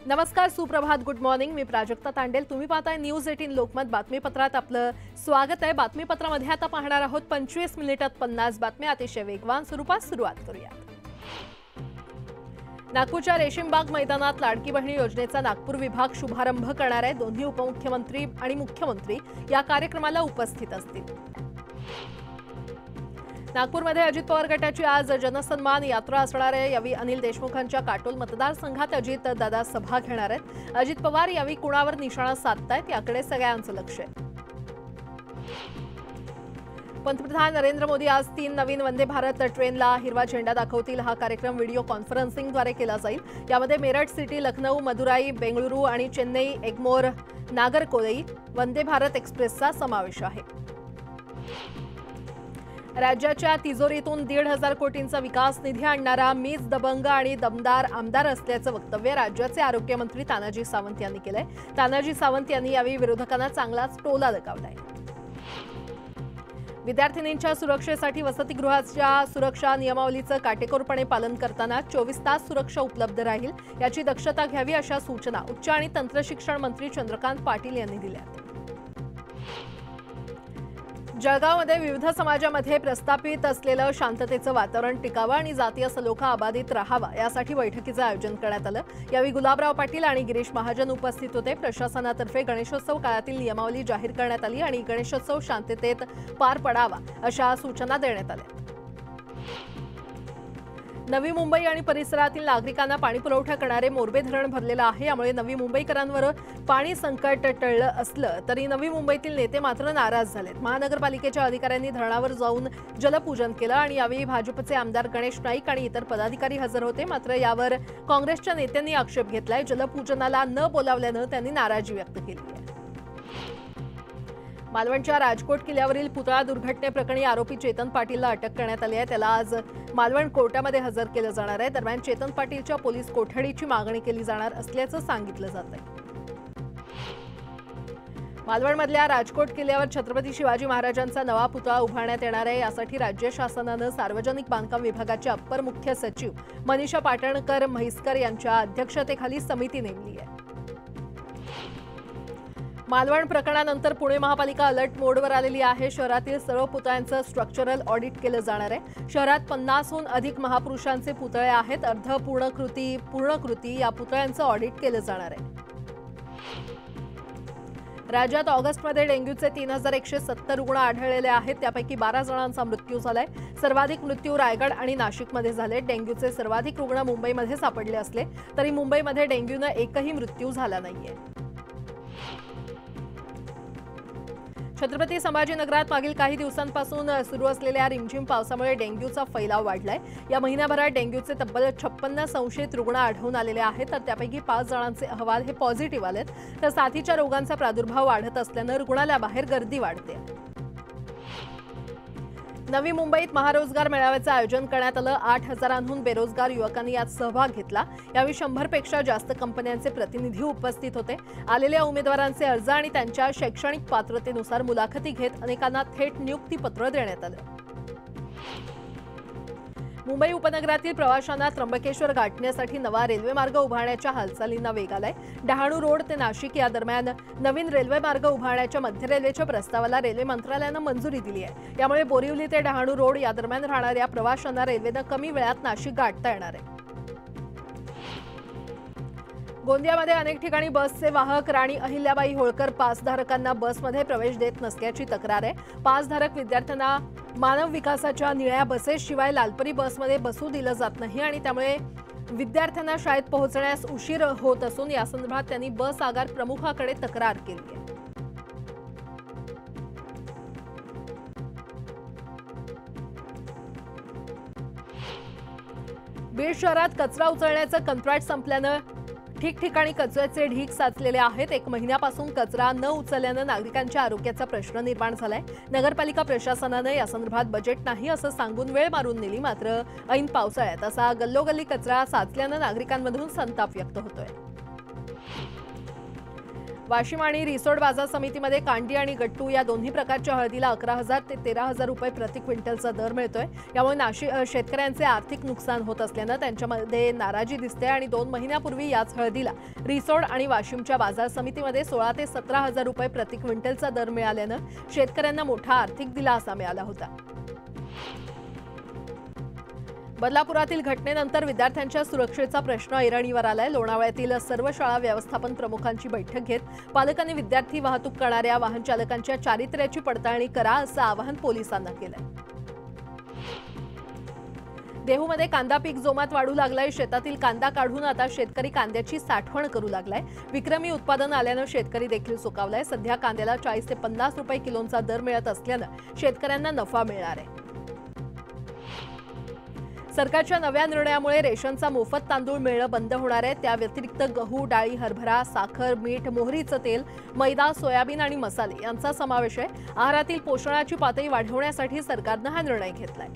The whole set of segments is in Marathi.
नमस्कार, सुप्रभात, गुड मॉर्निंग. मी प्राजक्ता तांडेल. तुम्ही पाहताय न्यूज 18 लोकमत. बातमीपत्रात आपलं स्वागत आहे. बातमीपत्रामध्ये आता पाहणार आहोत 25 मिनिटात 50 बातम्या अतिशय वेगवान स्वरूपात. सुरुवात करूया. नागपूरच्या रेशीमबाग मैदानात लाडकी बहिणी योजनेचा नागपूर विभाग शुभारंभ करणार आहे. दोन्ही उपमुख्यमंत्री आणि मुख्यमंत्री या कार्यक्रमाला उपस्थित असतील. नागपूरमध्ये अजित पवार गटाची आज जनसन्मान यात्रा असणार आहे. यावेळी अनिल देशमुखांच्या काटोल मतदारसंघात अजित दादा सभा घेणार आहेत. अजित पवार यावेळी कुणावर निशाणा साधतायत याकडे सगळ्यांचं लक्ष आहे. पंतप्रधान नरेंद्र मोदी आज 3 नवीन वंदे भारत ट्रेनला हिरवा झेंडा दाखवतील. हा कार्यक्रम व्हिडिओ कॉन्फरन्सिंगद्वारे केला जाईल. यामध्ये मेरठ सिटी, लखनौ, मदुराई, बेंगळुरू आणि चेन्नई, एग्मोर, नागरकोइल वंदे भारत एक्सप्रेसचा समावेश आहे. राज्याच्या तिजोरीतून 1,500 कोटींचा विकास निधी आणणारा मीच दबंग आणि दमदार आमदार असल्याचं वक्तव्य राज्याचे आरोग्यमंत्री तानाजी सावंत यांनी केलंय. तानाजी सावंत यांनी यावेळी विरोधकांना चांगलाच टोला लगावलाय. विद्यार्थिनींच्या सुरक्षेसाठी वसतिगृहाच्या सुरक्षा नियमावलीचं काटेकोरपणे पालन करताना 24 तास सुरक्षा उपलब्ध राहील याची दक्षता घ्यावी अशा सूचना उच्च आणि तंत्रशिक्षण मंत्री चंद्रकांत पाटील यांनी दिल्या. जळगावमध्ये विविध समाजामध्ये प्रस्थापित असलेलं शांततेचं वातावरण टिकावं आणि जातीय सलोखा अबाधित राहावा यासाठी बैठकीचं आयोजन करण्यात आलं. यावेळी गुलाबराव पाटील आणि गिरीश महाजन उपस्थित होते. प्रशासनातर्फे गणेशोत्सव काळातील नियमावली जाहीर करण्यात आली आणि गणेशोत्सव शांततेत पार पडावा अशा सूचना देण्यात आल्या. नवी मुंबई आणि परिसरातील नागरिकांना पाणी पुरवठा करणारे मोरबे धरण भरलेलं आहे. यामुळे नवी मुंबईकरांवर पाणी संकट टळलं असलं तरी नवी मुंबईतील नेते मात्र नाराज झालेत. महानगरपालिकेच्या अधिकाऱ्यांनी धरणावर जाऊन जलपूजन केलं आणि यावेळी भाजपचे आमदार गणेश नाईक आणि इतर पदाधिकारी हजर होते. मात्र यावर काँग्रेसच्या नेत्यांनी आक्षेप घेतलाय. जलपूजनाला न बोलावल्यानं त्यांनी नाराजी व्यक्त केली आहे. मालवणच्या राजकोट किल्ल्यावरील पुतळा दुर्घटनेप्रकरणी आरोपी चेतन पाटीलला अटक करण्यात आली आहे. त्याला आज मालवण कोर्टामध्ये हजर केलं जाणार आहे. दरम्यान चेतन पाटीलच्या पोलीस कोठडीची मागणी केली जाणार असल्याचं सांगितलं जात आहे. मालवणमधल्या राजकोट किल्ल्यावर छत्रपती शिवाजी महाराजांचा नवा पुतळा उभारण्यात येणार आहे. यासाठी राज्य शासनानं सार्वजनिक बांधकाम विभागाचे अप्पर मुख्य सचिव मनीषा पाटणकर म्हैसकर यांच्या अध्यक्षतेखाली समिती नेमली आहे. मालवण प्रकरणानंतर पुणे महापालिका अलर्ट मोडवर आलेली आहे. शहरातील सर्व पुतळ्यांचं स्ट्रक्चरल ऑडिट केलं जाणार आहे. शहरात 50हून अधिक महापुरुषांचे पुतळे आहेत. अर्ध पूर्णकृती या पुतळ्यांचं ऑडिट केलं जाणार आहे. राज्यात ऑगस्टमध्ये डेंग्यूचे 3,170 रुग्ण आढळलेले आहेत. त्यापैकी 12 जणांचा मृत्यू झालाय. सर्वाधिक मृत्यू रायगड आणि नाशिकमध्ये झाले. डेंग्यूचे सर्वाधिक रुग्ण मुंबईमध्ये सापडले असले तरी मुंबईमध्ये डेंग्यूनं एकही मृत्यू झाला नाहीये. छत्रपती संभाजीनगरात मागील काही दिवसांपासून सुरू असलेल्या रिमझिम पावसामुळे डेंग्यूचा फैलाव वाढलाय. या महिन्याभरात डेंग्यूचे तब्बल 56 संशयित रुग्ण आढळून आलेले आहेत. तर त्यापैकी 5 जणांचे अहवाल हे पॉझिटिव्ह आलेत. तर साथीच्या रोगांचा प्रादुर्भाव वाढत असल्यानं रुग्णालयाबाहेर गर्दी वाढते. नवी मुंबईत महारोजगार मेळाव्याचं आयोजन करण्यात आलं. 8,000हून बेरोजगार युवकांनी यात सहभाग घेतला. यावेळी 100पेक्षा जास्त कंपन्यांचे प्रतिनिधी उपस्थित होते. आलेल्या उमेदवारांचे अर्ज आणि त्यांच्या शैक्षणिक पात्रतेनुसार मुलाखती घेत अनेकांना थेट नियुक्तीपत्र देण्यात आलं. मुंबई उपनगरातील प्रवाशांना त्र्यंबकेश्वर गाठण्यासाठी नवा रेल्वे मार्ग उभारण्याच्या हालचालींना वेग आलाय. डहाणू रोड ते नाशिक या दरम्यान नवीन रेल्वे मार्ग उभारण्याच्या मध्य रेल्वेच्या प्रस्तावाला रेल्वे मंत्रालयानं मंजुरी दिली आहे. यामुळे बोरिवली ते डहाणू रोड या दरम्यान राहणाऱ्या प्रवाशांना रेल्वेनं कमी वेळात नाशिक गाठता येणार आहे. गोंदियामध्ये अनेक ठिकाणी बसचे वाहक राणी अहिल्याबाई होळकर पासधारकांना बसमध्ये प्रवेश देत नसल्याची तक्रार आहे. पासधारक विद्यार्थ्यांना मानव विकासाच्या निळ्या बसेसशिवाय लालपरी बसमध्ये बसू दिलं जात नाही आणि त्यामुळे विद्यार्थ्यांना शाळेत पोहोचण्यास उशीर होत असून यासंदर्भात त्यांनी बस आगार प्रमुखाकडे तक्रार केली आहे. बीड शहरात कचरा उचलण्याचं कंत्राट संपल्यानं ठिकठिकाणी कचऱ्याचे ढीग साचलेले आहेत. 1 महिन्यापासून कचरा न उचलल्यानं नागरिकांच्या आरोग्याचा प्रश्न निर्माण झालाय. नगरपालिका प्रशासनानं यासंदर्भात बजेट नाही असं सांगून वेळ मारून नेली. मात्र ऐन पावसाळ्यात असा गल्लोगल्ली कचरा साचल्यानं नागरिकांमधून संताप व्यक्त होतोय. वाशिम आणि रिसोड बाजार समितीमध्ये कांडी आणि गट्टू या दोन्ही प्रकारच्या हळदीला 11,000 ते 13,000 रुपये प्रति क्विंटलचा दर मिळतोय। यामुळे शेतकऱ्यांचे आर्थिक नुकसान होत असल्यानं त्यांच्यामध्ये नाराजी दिसते आणि 2 महिन्यापूर्वी याच हळदीला रिसोड आणि वाशिमच्या बाजार समितीमध्ये 16,000 ते 17,000 रुपये प्रति क्विंटलचा दर मिळाल्यानं शेतकऱ्यांना मोठा आर्थिक दिलासा मिळाला होता। बदलापुरातील घटनेनंतर विद्यार्थ्यांच्या सुरक्षेचा प्रश्न ऐरणीवर आलाय। लोणावळ्यातील सर्व शाळा व्यवस्थापन प्रमुखांची बैठक घेत पालकांनी विद्यार्थी वाहतूक करणाऱ्या वाहन चालकांच्या चारित्र्याची पडताळणी करा असं आवाहन पोलिसांना केलंय। देहूमध्ये कांदा पीक जोमात वाढू लागलाय। शेतातील कांदा काढून आता शेतकरी कांद्याची साठवण करू लागलाय। विक्रमी उत्पादन आल्यानं शेतकरी देखील सुकावलाय। सध्या कांद्याला 40 ते 50 रुपये किलोचा दर मिळत असल्यानं शेतकऱ्यांना नफा मिळणार आहे। सरकारच्या नव्या निर्णयामुळे रेशनचा मोफत तांदूळ मिळणं बंद होणार आहे। त्या व्यतिरिक्त गहू, डाळी, हरभरा, साखर, मीठ, मोहरीचं तेल, मैदा, सोयाबीन आणि मसाले यांचा समावेश आहे। आहारातील पोषणाची पातळी वाढवण्यासाठी सरकारनं हा निर्णय घेतलाय।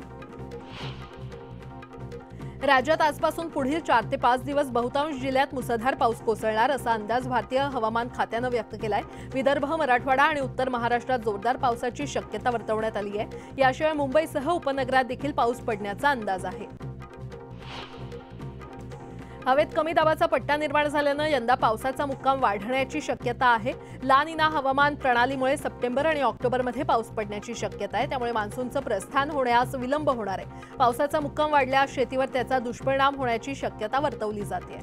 राज्यात आजपासून पुढील 4 ते 5 दिवस बहुतांश जिल्ह्यात मुसळधार पाऊस कोसळणार असा अंदाज भारतीय हवामान खात्यानं व्यक्त केलाय। विदर्भ, मराठवाडा आणि उत्तर महाराष्ट्रात जोरदार पावसाची शक्यता वर्तवण्यात आली आहे। याशिवाय मुंबईसह उपनगरात देखील पाऊस पडण्याचा अंदाज आहे। हवेत कमी दाबाचा पट्टा निर्माण झाल्यानं यंदा पावसाचा मुक्काम वाढण्याची शक्यता आहे। ला निना हवामान प्रणालीमुळे सप्टेंबर आणि ऑक्टोबरमध्ये पाऊस पडण्याची शक्यता आहे। त्यामुळे मान्सूनचं प्रस्थान होण्यास विलंब होणार आहे। पावसाचा मुक्काम वाढल्यास शेतीवर त्याचा दुष्परिणाम होण्याची शक्यता वर्तवली जाते।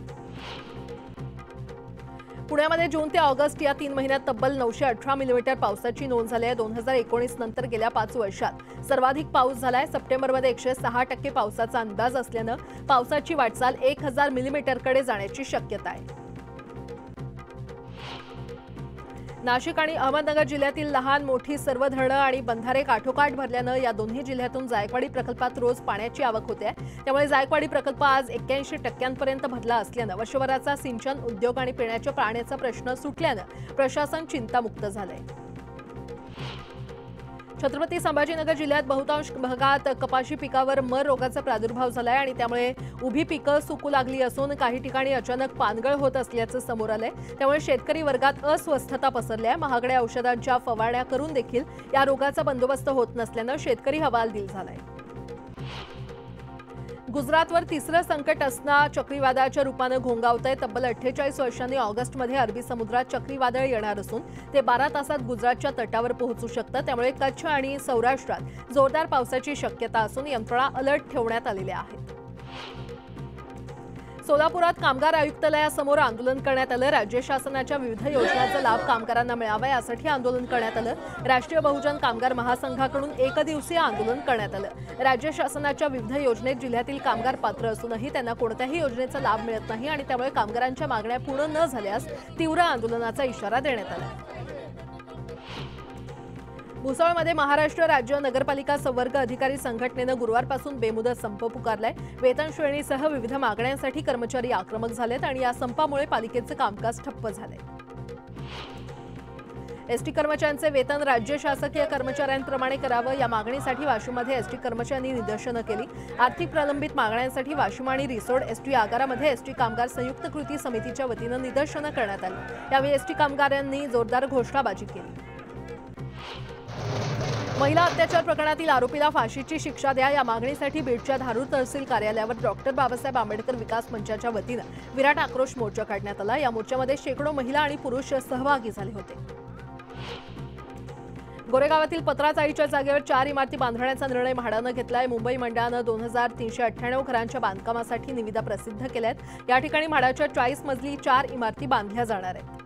पुण्यामध्ये जून ते ऑगस्ट या 3 महिन्यात तब्बल 918 मिलीमीटर पावसाची नोंद झाली आहे। 2019 नंतर गेल्या 5 वर्षात सर्वाधिक पाऊस झालाय। सप्टेंबरमध्ये 106% पावसाचा अंदाज असल्यानं पावसाची वाटचाल 1000 मिलीमीटरकडे जाण्याची शक्यता आहे। नाशिक आणि अहमदनगर जिल्ह्यातील लहान मोठी सर्व धरणं आणि बंधारे काठोकाठ भरल्यानं या दोन्ही जिल्ह्यातून जायकवाडी प्रकल्पात रोज पाण्याची आवक होते। त्यामुळे जायकवाडी प्रकल्प आज 81% भरला असल्यानं वर्षभराचा सिंचन, उद्योग आणि पिण्याच्या पाण्याचा प्रश्न सुटल्यानं प्रशासन चिंतामुक्त झालंय। छत्रपती संभाजीनगर जिल्ह्यात बहुतांश भागात कपाशी पिकावर मर रोगाचा प्रादुर्भाव झालाय आणि त्यामुळे उभी पिकं सुकू लागली असून काही ठिकाणी अचानक पानगळ होत असल्याचं समोर आलंय। त्यामुळे शेतकरी वर्गात अस्वस्थता पसरली आहे। महागड्या औषधांच्या फवारण्या करून देखील या रोगाचा बंदोबस्त होत नसल्यानं शेतकरी हवालदिल झालाय। गुजरातवर तिसरं संकट असना चक्रीवादळाच्या रूपानं घोंगावतंय। तब्बल 48 वर्षांनी ऑगस्टमध्ये अरबी समुद्रात चक्रीवादळ येणार असून ते 12 तासात गुजरातच्या तटावर पोहोचू शकतं। त्यामुळे कच्छ आणि सौराष्ट्रात जोरदार पावसाची शक्यता असून यंत्रणा अलर्ट ठेवण्यात आलेल्या आहेत। सोलापुरात कामगार आयुक्तालयासमोर आंदोलन करण्यात आलं। राज्य शासनाच्या विविध योजनांचा लाभ कामगारांना मिळावा यासाठी आंदोलन करण्यात आलं। राष्ट्रीय बहुजन कामगार महासंघाकडून एकदिवसीय आंदोलन करण्यात आलं। राज्य शासनाच्या विविध योजनेत जिल्ह्यातील कामगार पात्र असूनही त्यांना कोणत्याही योजनेचा लाभ मिळत नाही आणि त्यामुळे कामगारांच्या मागण्या पूर्ण न झाल्यास तीव्र आंदोलनाचा इशारा देण्यात आला। भुसावळमध्ये महाराष्ट्र राज्य नगरपालिका संवर्ग अधिकारी संघटनेनं गुरुवारपासून बेमुदत संप पुकारलाय। वेतन श्रेणीसह विविध मागण्यांसाठी कर्मचारी आक्रमक झालेत आणि या संपामुळे पालिकेचं कामकाज ठप्प झालंय। एसटी कर्मचाऱ्यांचे वेतन राज्य शासकीय कर्मचाऱ्यांप्रमाणे करावं या मागणीसाठी वाशिममध्ये एसटी कर्मचाऱ्यांनी निदर्शनं केली। आर्थिक प्रलंबित मागण्यांसाठी वाशिम आणि रिसोड एसटी आगारामध्ये एसटी कामगार संयुक्त कृती समितीच्या वतीनं निदर्शनं करण्यात आली। यावेळी एसटी कामगारांनी जोरदार घोषणाबाजी केली। महिला अत्याचार प्रकरणातील आरोपीला फाशीची शिक्षा द्या या मागणीसाठी बीडच्या धारूर तहसील कार्यालयावर डॉक्टर बाबासाहेब आंबेडकर विकास मंचाच्या वतीनं विराट आक्रोश मोर्चा काढण्यात आला। या मोर्चामध्ये शेकडो महिला आणि पुरुष सहभागी झाले होते। गोरेगावातील पत्राचाळीच्या जागेवर 4 इमारती बांधण्याचा निर्णय म्हाडानं घेतलाय। मुंबई मंडळानं 2398 घरांच्या बांधकामासाठी निविदा प्रसिद्ध केल्यात। या ठिकाणी म्हाडाच्या 40 मजली 4 इमारती बांधल्या जाणार आहेत।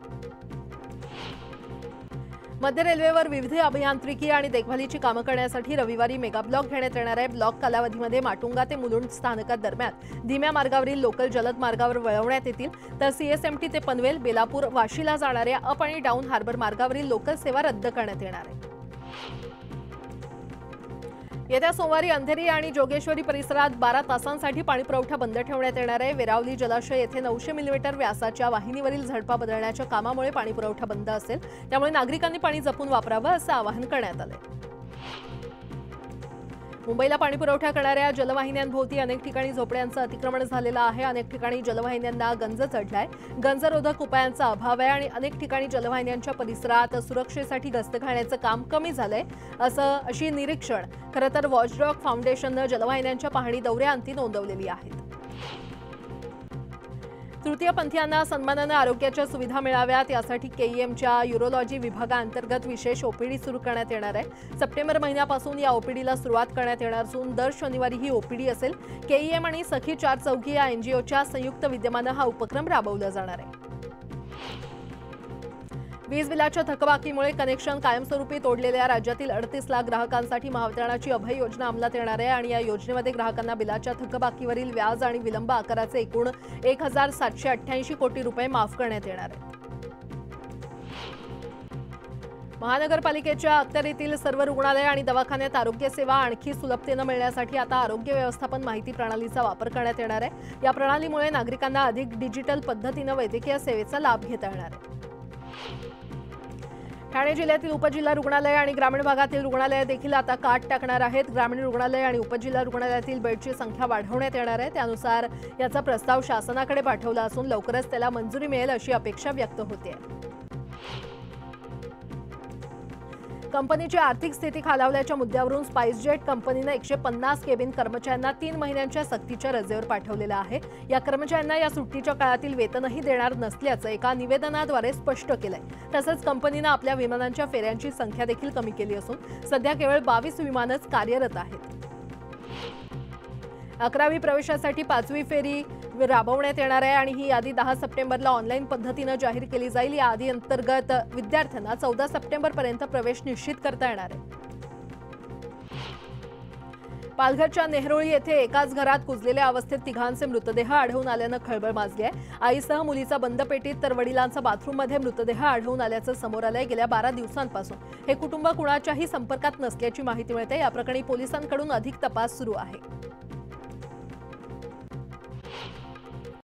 मध्य रेल्वेवर विविध अभियांत्रिकी आणि देखभालीची कामं करण्यासाठी रविवारी मेगा ब्लॉक घेण्यात येणार आहे। ब्लॉक कालावधीमध्ये माटुंगा ते मुलुंड स्थानकादरम्यान धीम्या मार्गावरील लोकल जलद मार्गावर वळवण्यात येतील, तर सीएसएमटी ते पनवेल, बेलापूर, वाशीला जाणाऱ्या अप आणि डाऊन हार्बर मार्गावरील लोकल सेवा रद्द करण्यात येणार आहे। येत्या सोमवारी अंधेरी आणि जोगेश्वरी परिसरात 12 तासांसाठी पाणीपुरवठा बंद ठेवण्यात येणार आहे। वेरावली जलाशय येथे 900 मिलीमीटर व्यासाच्या वाहिनीवरील झडपा बदलण्याच्या कामामुळे पाणीपुरवठा बंद असेल। त्यामुळे नागरिकांनी पाणी जपून वापरावं असं आवाहन करण्यात आलंय। मुंबईला पाणी पुरवठा करणाऱ्या जलवाहिन्यांभोवती अनेक ठिकाणी झोपड्यांचं अतिक्रमण झालेलं आहे। अनेक ठिकाणी जलवाहिन्यांना गंज चढलाय। गंजरोधक उपायांचा अभाव आहे आणि अनेक ठिकाणी जलवाहिन्यांच्या परिसरात सुरक्षेसाठी गस्त घालण्याचं काम कमी झालंय अशी निरीक्षण खरं तर वॉचडॉग फाउंडेशननं जलवाहिन्यांच्या पाहणी दौऱ्यांती नोंदवलेली आहेत। तृतीयपंथीयांना सन्मानानं आरोग्याच्या सुविधा मिळाव्यात यासाठी केईएमच्या यूरोलॉजी विभागाअंतर्गत विशेष ओपीडी सुरू करण्यात येणार आहे। सप्टेंबर महिन्यापासून या ओपीडीला सुरुवात करण्यात येणार असून दर शनिवारी ही ओपीडी असेल। केईएम आणि सखी 4 चौघी या एनजीओच्या संयुक्त विद्यमानं हा उपक्रम राबवला जाणार आहे। वीज बिलाच्या थकबाकीमुळे कनेक्शन कायमस्वरूपी तोडलेल्या राज्यातील 38 लाख ग्राहकांसाठी महावितरणाची अभय योजना अंमलात येणार आहे आणि या योजनेमध्ये ग्राहकांना बिलाच्या थकबाकीवरील व्याज आणि विलंब आकाराचे एकूण 1788 कोटी रुपये माफ करण्यात येणार आहे। महानगरपालिकेच्या अखत्यारीतील सर्व रुग्णालय आणि दवाखान्यात आरोग्य सेवा आणखी सुलभतेनं मिळण्यासाठी आता आरोग्य व्यवस्थापन माहिती प्रणालीचा वापर करण्यात येणार आहे। या प्रणालीमुळे नागरिकांना अधिक डिजिटल पद्धतीनं वैद्यकीय सेवेचा लाभ घेता येणार आहे। ठाणे जिल्ह्यातील उपजिल्हा रुग्णालय आणि ग्रामीण भागातील रुग्णालय देखील आता काट टाकणार आहेत। ग्रामीण रुग्णालय आणि उपजिल्हा रुग्णालयातील बेडची संख्या वाढवण्यात येणार आहे। त्यानुसार याचा प्रस्ताव शासनाकडे पाठवला असून लवकरच त्याला मंजुरी मिळेल अशी अपेक्षा व्यक्त होते। कंपनीची आर्थिक स्थिती खालावल्याच्या मुद्द्यावरून स्पाइसजेट कंपनीने 150 केबिन कर्मचाऱ्यांना 3 महिन्यांच्या सक्तीच्या रजेवर पाठवलेलं आहे। या कर्मचाऱ्यांना या सुट्टीच्या काळातील वेतनही देणार नसल्याचं एका निवेदनाद्वारे स्पष्ट केलंय। तसंच कंपनीने आपल्या विमानांच्या फेऱ्यांची संख्या देखील कमी केली असून सध्या केवळ 22 विमानच कार्यरत आहेत। 11वी प्रवेशासाठी 5वी फेरी राबवण्यात येणार आहे आणि ही यादी 10 सप्टेंबरला ऑनलाईन पद्धतीनं जाहीर केली जाईल। या यादी अंतर्गत विद्यार्थ्यांना 14 सप्टेंबरपर्यंत प्रवेश निश्चित करता येणार आहे। पालघरच्या नेहरोळी येथे एकाच घरात कुजलेल्या अवस्थेत तिघांचे मृतदेह आढळून आल्यानं खळबळ माजली आहे। आईसह मुलीचा बंद पेटीत तर वडिलांचा बाथरूममध्ये मृतदेह आढळून आल्याचं समोर आलंय। गेल्या 12 दिवसांपासून हे कुटुंब कुणाच्याही संपर्कात नसल्याची माहिती मिळते। या प्रकरणी पोलिसांकडून अधिक तपास सुरू आहे।